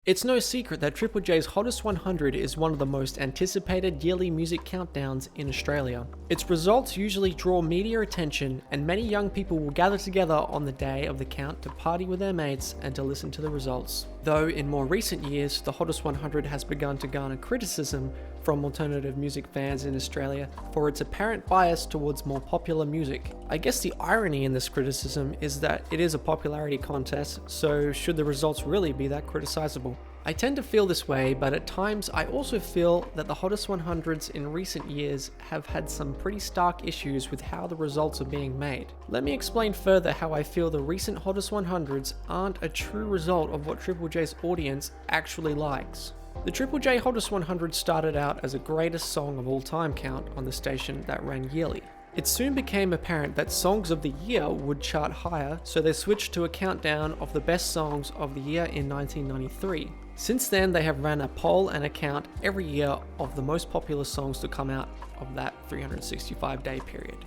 It's no secret that Triple J's Hottest 100 is one of the most anticipated yearly music countdowns in Australia. Its results usually draw media attention, and many young people will gather together on the day of the count to party with their mates and to listen to the results. Though in more recent years, the Hottest 100 has begun to garner criticism from alternative music fans in Australia for its apparent bias towards more popular music. I guess the irony in this criticism is that it is a popularity contest, so should the results really be that criticizable? I tend to feel this way, but at times I also feel that the Hottest 100s in recent years have had some pretty stark issues with how the results are being made. Let me explain further how I feel the recent Hottest 100s aren't a true result of what Triple J's audience actually likes. The Triple J Hottest 100 started out as a greatest song of all time count on the station that ran yearly. It soon became apparent that songs of the year would chart higher, so they switched to a countdown of the best songs of the year in 1993. Since then, they have ran a poll and a count every year of the most popular songs to come out of that 365-day period.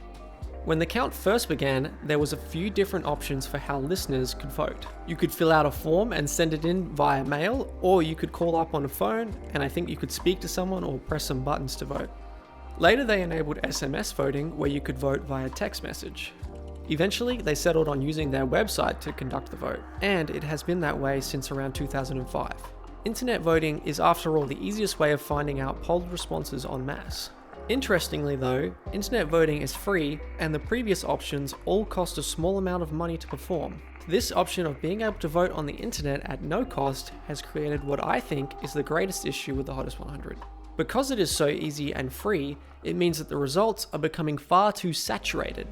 When the count first began, there was a few different options for how listeners could vote. You could fill out a form and send it in via mail, or you could call up on a phone, and I think you could speak to someone or press some buttons to vote. Later, they enabled SMS voting, where you could vote via text message. Eventually, they settled on using their website to conduct the vote, and it has been that way since around 2005. Internet voting is, after all, the easiest way of finding out polled responses en masse. Interestingly though, internet voting is free, and the previous options all cost a small amount of money to perform. This option of being able to vote on the internet at no cost has created what I think is the greatest issue with the Hottest 100. Because it is so easy and free, it means that the results are becoming far too saturated.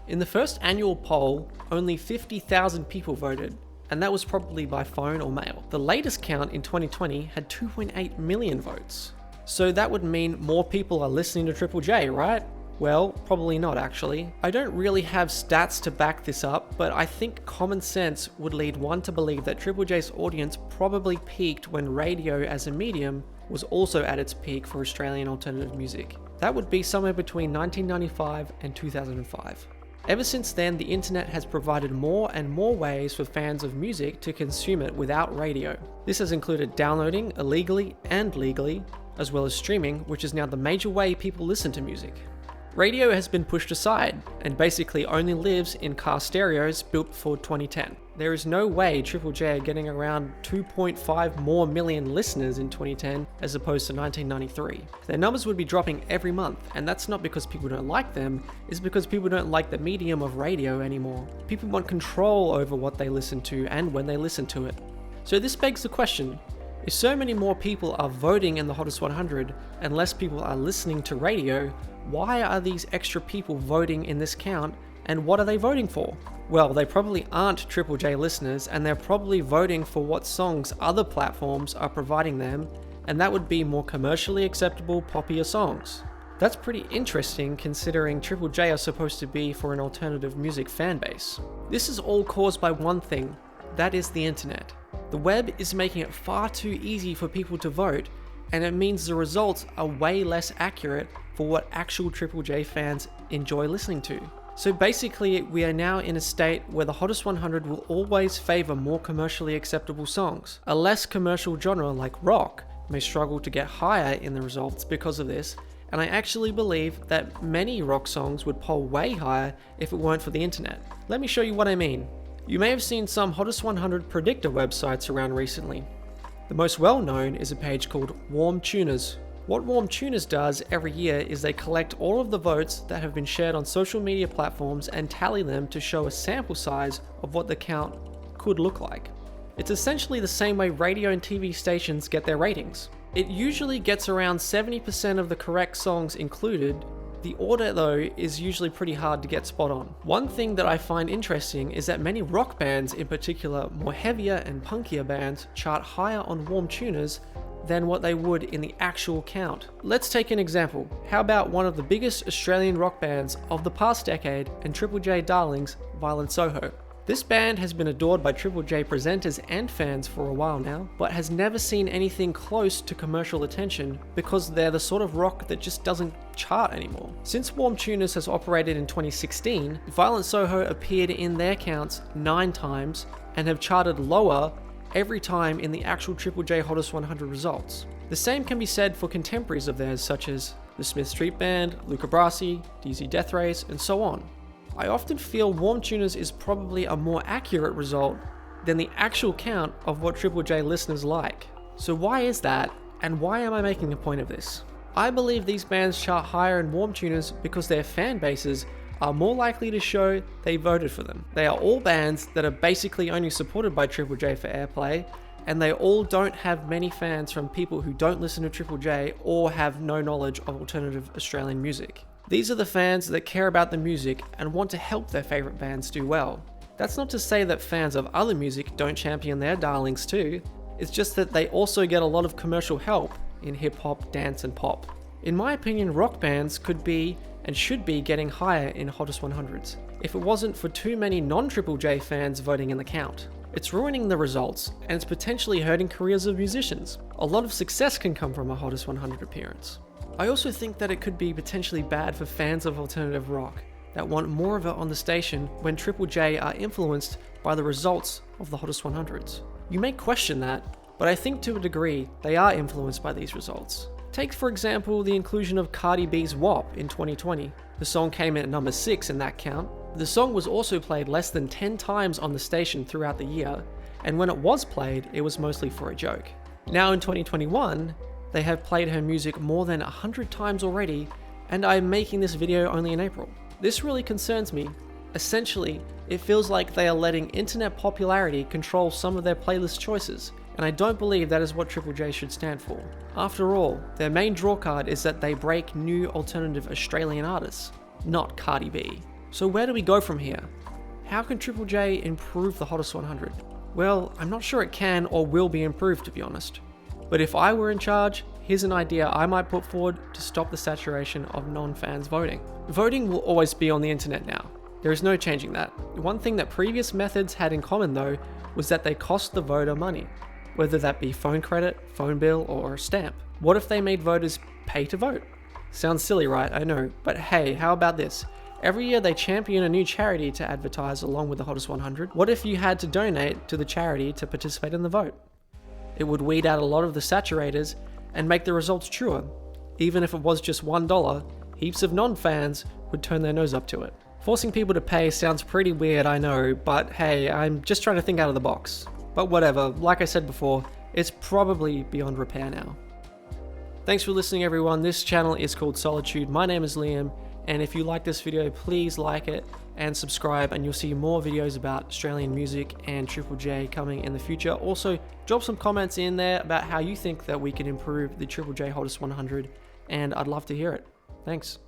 In the first annual poll, only 50,000 people voted, and that was probably by phone or mail. The latest count in 2020 had 2.8 million votes. So that would mean more people are listening to Triple J, right? Well, probably not actually. I don't really have stats to back this up, but I think common sense would lead one to believe that Triple J's audience probably peaked when radio as a medium was also at its peak for Australian alternative music. That would be somewhere between 1995 and 2005. Ever since then, the internet has provided more and more ways for fans of music to consume it without radio. This has included downloading illegally and legally, as well as streaming, which is now the major way people listen to music. Radio has been pushed aside and basically only lives in car stereos built before 2010. There is no way Triple J are getting around 2.5 more million listeners in 2010 as opposed to 1993. Their numbers would be dropping every month, and that's not because people don't like them, it's because people don't like the medium of radio anymore. People want control over what they listen to and when they listen to it. So this begs the question, if so many more people are voting in the Hottest 100 and less people are listening to radio, why are these extra people voting in this count, and what are they voting for? Well, they probably aren't Triple J listeners, and they're probably voting for what songs other platforms are providing them, and that would be more commercially acceptable, poppier songs. That's pretty interesting considering Triple J are supposed to be for an alternative music fan base. This is all caused by one thing, that is the internet. The web is making it far too easy for people to vote, and it means the results are way less accurate for what actual Triple J fans enjoy listening to. So basically, we are now in a state where the Hottest 100 will always favor more commercially acceptable songs. A less commercial genre like rock may struggle to get higher in the results because of this, and I actually believe that many rock songs would poll way higher if it weren't for the internet. Let me show you what I mean. You may have seen some Hottest 100 predictor websites around recently. The most well known is a page called Warm Tuners. What Warm Tuners does every year is they collect all of the votes that have been shared on social media platforms and tally them to show a sample size of what the count could look like. It's essentially the same way radio and TV stations get their ratings. It usually gets around 70% of the correct songs included. The order though is usually pretty hard to get spot on. One thing that I find interesting is that many rock bands, in particular more heavier and punkier bands, chart higher on Warm Tuners than what they would in the actual count. Let's take an example. How about one of the biggest Australian rock bands of the past decade and Triple J darlings, Violent Soho. This band has been adored by Triple J presenters and fans for a while now, but has never seen anything close to commercial attention because they're the sort of rock that just doesn't chart anymore. Since Warm Tuners has operated in 2016, Violent Soho appeared in their counts 9 times and have charted lower every time in the actual Triple J Hottest 100 results. The same can be said for contemporaries of theirs such as the Smith Street Band, Luca Brasi, DZ Death Race, and so on. I often feel Warm Tuners is probably a more accurate result than the actual count of what Triple J listeners like. So why is that, and why am I making a point of this? I believe these bands chart higher in Warm Tuners because their fan bases are more likely to show they voted for them. They are all bands that are basically only supported by Triple J for airplay, and they all don't have many fans from people who don't listen to Triple J or have no knowledge of alternative Australian music. These are the fans that care about the music and want to help their favourite bands do well. That's not to say that fans of other music don't champion their darlings too, it's just that they also get a lot of commercial help in hip hop, dance and pop. In my opinion, rock bands could be and should be getting higher in Hottest 100s if it wasn't for too many non-Triple J fans voting in the count. It's ruining the results, and it's potentially hurting careers of musicians. A lot of success can come from a Hottest 100 appearance. I also think that it could be potentially bad for fans of alternative rock that want more of it on the station when Triple J are influenced by the results of the Hottest 100s. You may question that, but I think to a degree they are influenced by these results. Take for example the inclusion of Cardi B's WAP in 2020. The song came in at number 6 in that count. The song was also played less than 10 times on the station throughout the year, and when it was played, it was mostly for a joke. Now in 2021, they have played her music more than 100 times already, and I'm making this video only in April. This really concerns me. Essentially, it feels like they are letting internet popularity control some of their playlist choices, and I don't believe that is what Triple J should stand for. After all, their main drawcard is that they break new alternative Australian artists, not Cardi B. So where do we go from here? How can Triple J improve the Hottest 100? Well, I'm not sure it can or will be improved, to be honest. But if I were in charge, here's an idea I might put forward to stop the saturation of non-fans voting. Voting will always be on the internet now. There is no changing that. One thing that previous methods had in common though was that they cost the voter money, whether that be phone credit, phone bill, or a stamp. What if they made voters pay to vote? Sounds silly, right? I know, but hey, how about this? Every year they champion a new charity to advertise along with the Hottest 100. What if you had to donate to the charity to participate in the vote? It would weed out a lot of the saturators and make the results truer. Even if it was just $1, heaps of non-fans would turn their nose up to it. Forcing people to pay sounds pretty weird, I know, but hey, I'm just trying to think out of the box. But whatever, like I said before, it's probably beyond repair now. Thanks for listening everyone, this channel is called Solitude, my name is Liam, and if you like this video, please like it and subscribe, and you'll see more videos about Australian music and Triple J coming in the future. Also, drop some comments in there about how you think that we can improve the Triple J Hottest 100, and I'd love to hear it. Thanks.